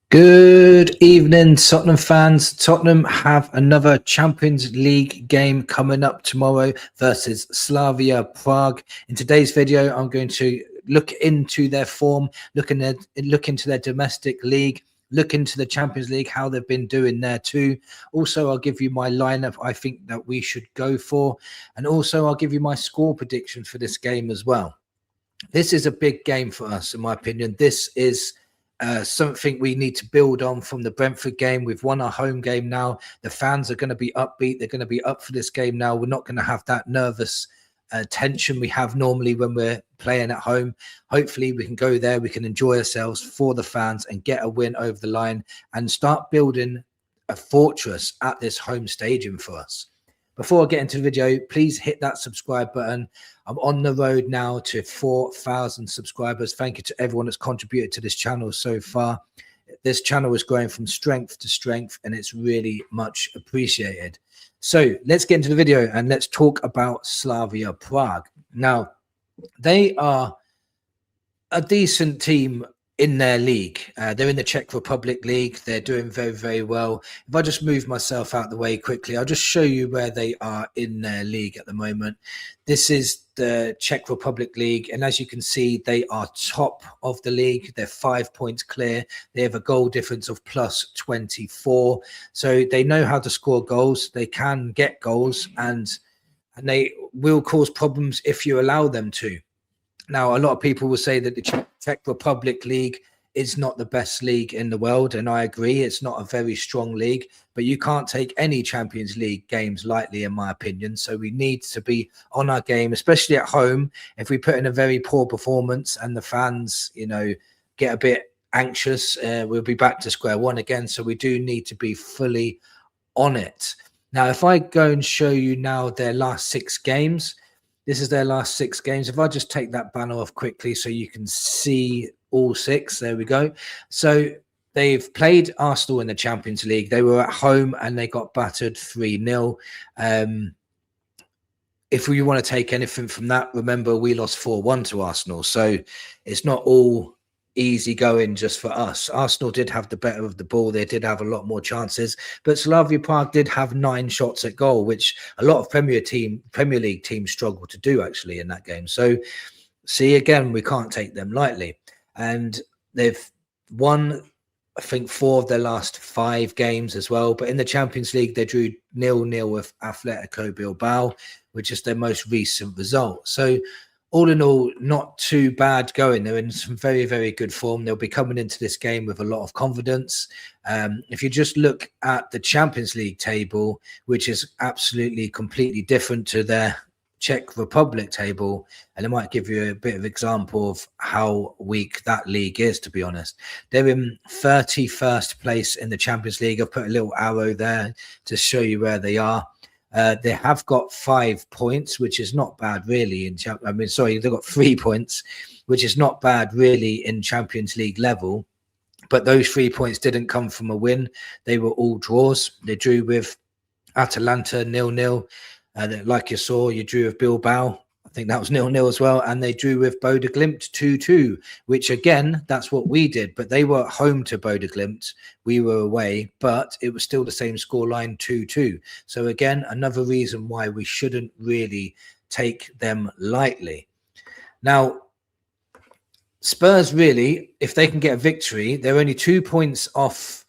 Good evening, Tottenham fans. Tottenham have another Champions League game coming up tomorrow versus Slavia Prague. In today's video, I'm going to look into their form, look into their domestic league, look into the Champions League, how they've been doing there too. Also, I'll give you my lineup I think that we should go for. And also, I'll give you my score prediction for this game as well. This is a big game for us, in my opinion. This is something we need to build on from the Brentford game. We've won our home game now. The fans are going to be upbeat. They're going to be up for this game now. We're not going to have that nervous tension we have normally when we're playing at home. Hopefully we can go there, we can enjoy ourselves for the fans and get a win over the line and start building a fortress at this home stadium for us. Before I get into the video, please hit that subscribe button. I'm on the road now to 4,000 subscribers. Thank you to everyone that's contributed to this channel so far. This channel is growing from strength to strength, and it's really much appreciated. So let's get into the video and let's talk about Slavia Prague. Now, they are a decent team in their league. They're in the Czech Republic league. They're doing very, very well. If I just move myself out the way quickly, I'll just show you where they are in their league at the moment. This is the Czech Republic league. And as you can see, they are top of the league. They're 5 points clear. They have a goal difference of plus 24. So they know how to score goals. They can get goals and they will cause problems if you allow them to. Now, a lot of people will say that the Czech Republic League is not the best league in the world, and I agree. It's not a very strong league, but you can't take any Champions League games lightly, in my opinion. So we need to be on our game, especially at home. If we put in a very poor performance and the fans, you know, get a bit anxious, we'll be back to square one again. So we do need to be fully on it. Now, if I go and show you now their last 6 games, this is their last 6 games. If I just take that banner off quickly so you can see all 6. There we go. So they've played Arsenal in the Champions League. They were at home and they got battered 3-0. If we want to take anything from that, remember we lost 4-1 to Arsenal. So it's not all easy going just for us. Arsenal did have the better of the ball. They did have a lot more chances, but Slavia Prague did have 9 shots at goal, which a lot of Premier League teams struggle to do actually in that game. So see, again, we can't take them lightly. And they've won, I think, 4 of their last 5 games as well. But in the Champions League, they drew 0-0 with Atletico Bilbao, which is their most recent result. So all in all, not too bad going. They're in some very, very good form. They'll be coming into this game with a lot of confidence. If you just look at the Champions League table, which is absolutely completely different to their Czech Republic table, and it might give you a bit of example of how weak that league is, to be honest. They're in 31st place in the Champions League. I've put a little arrow there to show you where they are. They have got 5 points, which is not bad really. They've got 3 points, which is not bad really in Champions League level. But those 3 points didn't come from a win. They were all draws. They drew with Atalanta 0-0. Like you saw, you drew with Bilbao. I think that was 0-0 as well. And they drew with Bodø/Glimt 2-2, which again, that's what we did. But they were home to Bodø/Glimt. We were away, but it was still the same scoreline, 2-2. So again, another reason why we shouldn't really take them lightly. Now, Spurs really, if they can get a victory, they're only 2 points off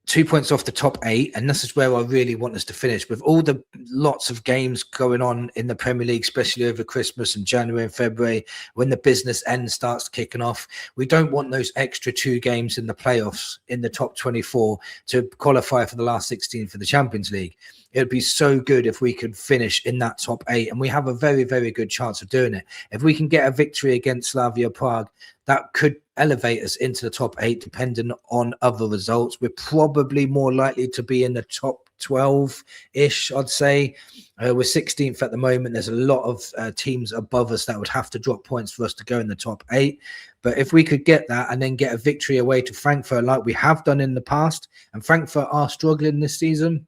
2 points off the top 8, and this is where I really want us to finish. With all the lots of games going on in the Premier League, especially over Christmas and January and February, when the business end starts kicking off, we don't want those extra 2 games in the playoffs in the top 24 to qualify for the last 16 for the Champions League. It would be so good if we could finish in that top 8, and we have a very, very good chance of doing it. If we can get a victory against Slavia Prague, that could elevate us into the top 8, depending on other results. We're probably more likely to be in the top 12-ish, I'd say. We're 16th at the moment. There's a lot of teams above us that would have to drop points for us to go in the top 8. But if we could get that and then get a victory away to Frankfurt like we have done in the past, and Frankfurt are struggling this season,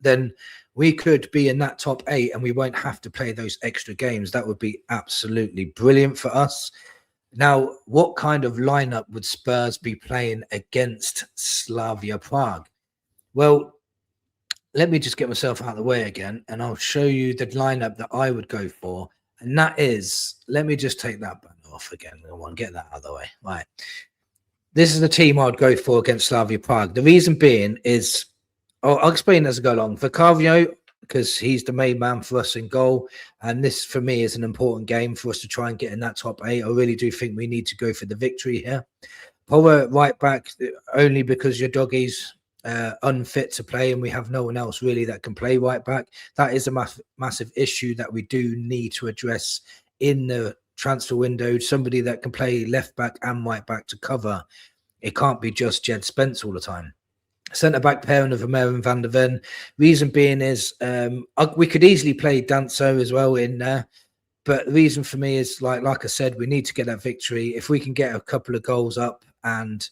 then we could be in that top 8 and we won't have to play those extra games. That would be absolutely brilliant for us. Now, what kind of lineup would Spurs be playing against Slavia Prague? Well, let me just get myself out of the way again, and I'll show you the lineup that I would go for. And that is, let me just take that button off again. I want to get that out of the way. Right. This is the team I'd go for against Slavia Prague. The reason being is, I'll explain as I go along. Vicario, because he's the main man for us in goal. And this, for me, is an important game for us to try and get in that top 8. I really do think we need to go for the victory here. Power right back, only because your doggy's unfit to play and we have no one else really that can play right back. That is a massive issue that we do need to address in the transfer window. Somebody that can play left back and right back to cover. It can't be just Jed Spence all the time. Centre-back pairing of Romero and Van der Ven. Reason being is we could easily play Danso as well in there. But the reason for me is, like I said, we need to get that victory. If we can get a couple of goals up and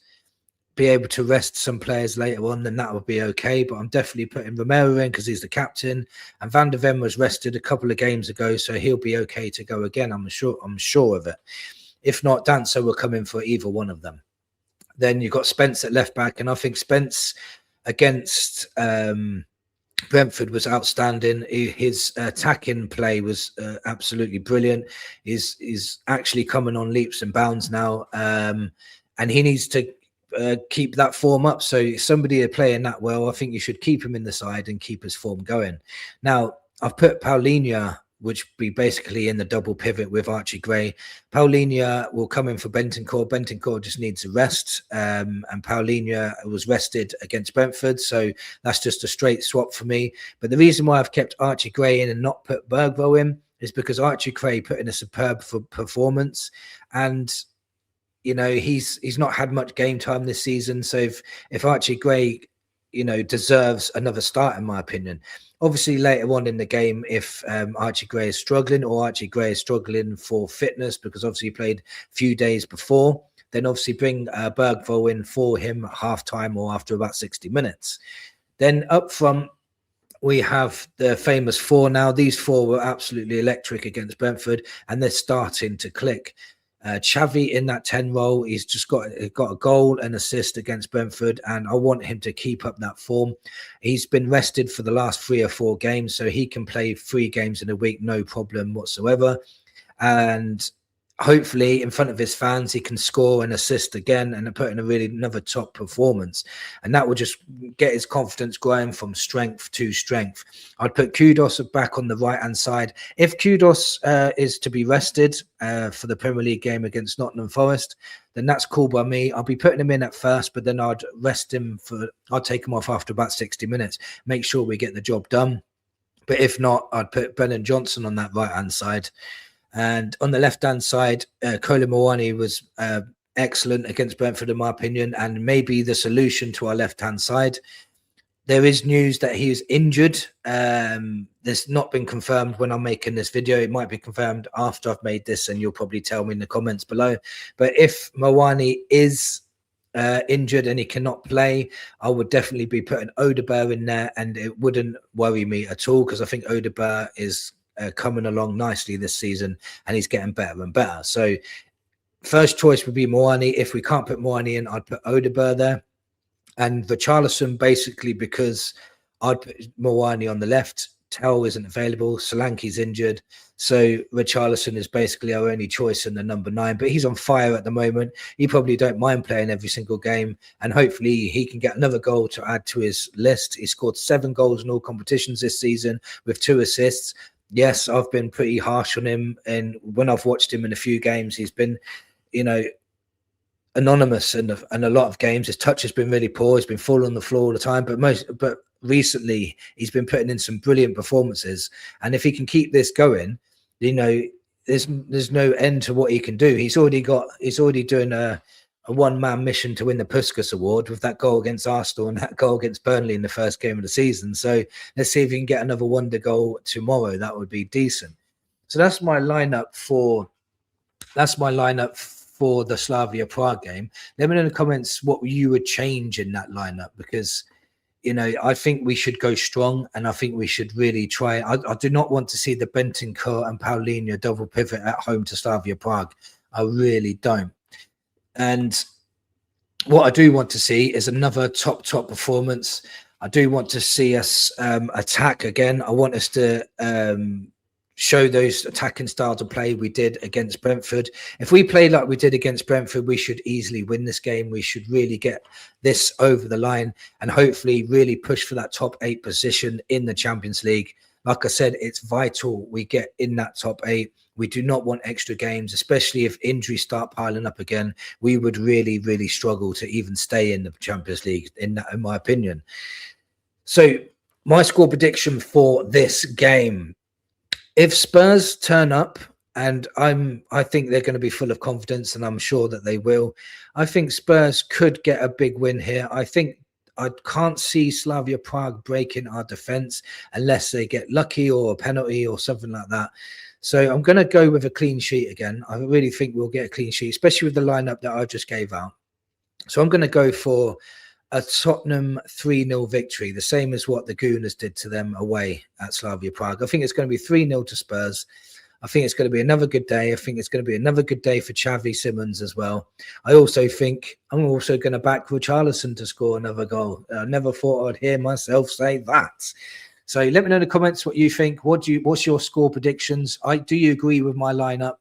be able to rest some players later on, then that would be okay. But I'm definitely putting Romero in because he's the captain. And Van der Ven was rested a couple of games ago, so he'll be okay to go again. I'm sure of it. If not, Danso will come in for either one of them. Then you've got Spence at left back, and I think Spence against Brentford was outstanding. His attacking play was absolutely brilliant. He's actually coming on leaps and bounds now, and he needs to keep that form up. So somebody playing that well, I think you should keep him in the side and keep his form going. Now, I've put Paulinho, which be basically in the double pivot with Archie Gray. Paulinho will come in for Bentancur. Bentancur just needs a rest, and Paulinho was rested against Brentford, so that's just a straight swap for me. But the reason why I've kept Archie Gray in and not put Bergvall in is because Archie Gray put in a superb performance, and you know he's not had much game time this season. So if Archie Gray, you know, deserves another start, in my opinion. Obviously, later on in the game, if Archie Gray is struggling or Archie Gray is struggling for fitness, because obviously he played a few days before, then obviously bring Bergvall in for him at half-time or after about 60 minutes. Then up front, we have the famous 4 now. These 4 were absolutely electric against Brentford, and they're starting to click. Xavi in that 10 role, he's just got a goal and assist against Brentford, and I want him to keep up that form. He's been rested for the last 3 or 4 games, so he can play 3 games in a week, no problem whatsoever. And hopefully in front of his fans, he can score and assist again and put in another top performance. And that will just get his confidence growing from strength to strength. I'd put Kudos back on the right-hand side. If Kudos is to be rested for the Premier League game against Nottingham Forest, then that's cool by me. I'll be putting him in at first, but then I'd rest him I'll take him off after about 60 minutes, make sure we get the job done. But if not, I'd put Brennan Johnson on that right-hand side. And on the left-hand side, Kolo Muani was excellent against Brentford, in my opinion, and maybe the solution to our left-hand side. There is news that he is injured. There's not been confirmed when I'm making this video. It might be confirmed after I've made this, and you'll probably tell me in the comments below. But if Muani is injured and he cannot play, I would definitely be putting Odegaard in there, and it wouldn't worry me at all because I think Odegaard is coming along nicely this season and he's getting better and better. So first choice would be Muani. If we can't put Muani in, I'd put Odegaard there. And Richarlison, basically because I'd put Muani on the left. Tell isn't available. Solanke's injured. So Richarlison is basically our only choice in the number 9. But he's on fire at the moment. He probably don't mind playing every single game. And hopefully he can get another goal to add to his list. He scored 7 goals in all competitions this season with 2 assists. Yes, I've been pretty harsh on him. And when I've watched him in a few games, he's been, you know, anonymous in a lot of games. His touch has been really poor. He's been falling on the floor all the time. But recently he's been putting in some brilliant performances. And if he can keep this going, you know, there's no end to what he can do. He's already doing a one-man mission to win the Puskas Award with that goal against Arsenal and that goal against Burnley in the first game of the season. So let's see if we can get another wonder goal tomorrow. That would be decent. So that's my lineup for the Slavia Prague game. Let me know in the comments what you would change in that lineup, because I think we should go strong, and I think we should really try. I do not want to see the Bentancur and Paulinho double pivot at home to Slavia Prague. I really don't. And what I do want to see is another top performance. I do want to see us attack again. I want us to show those attacking styles of play we did against Brentford. If we play like we did against Brentford, we should easily win this game. We should really get this over the line and hopefully really push for that top 8 position in the Champions League. Like I said, it's vital we get in that top 8. We do not want extra games, especially if injuries start piling up again. We would really struggle to even stay in the Champions League, in my opinion. So my score prediction for this game: if Spurs turn up, and I think they're going to be full of confidence, and I'm sure that they will, I think Spurs could get a big win here. I can't see Slavia Prague breaking our defense unless they get lucky or a penalty or something like that. So I'm going to go with a clean sheet again. I really think we'll get a clean sheet, especially with the lineup that I just gave out. So I'm going to go for a Tottenham 3-0 victory, the same as what the Gooners did to them away at Slavia Prague. I think it's going to be 3-0 to Spurs. I think it's going to be another good day. I think it's going to be another good day for Xavi Simons as well. I also think I'm also going to back Richarlison to score another goal. I never thought I'd hear myself say that. So let me know in the comments what you think. What's your score predictions? Do you agree with my lineup?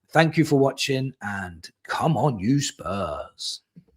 Thank you for watching, and come on, you Spurs.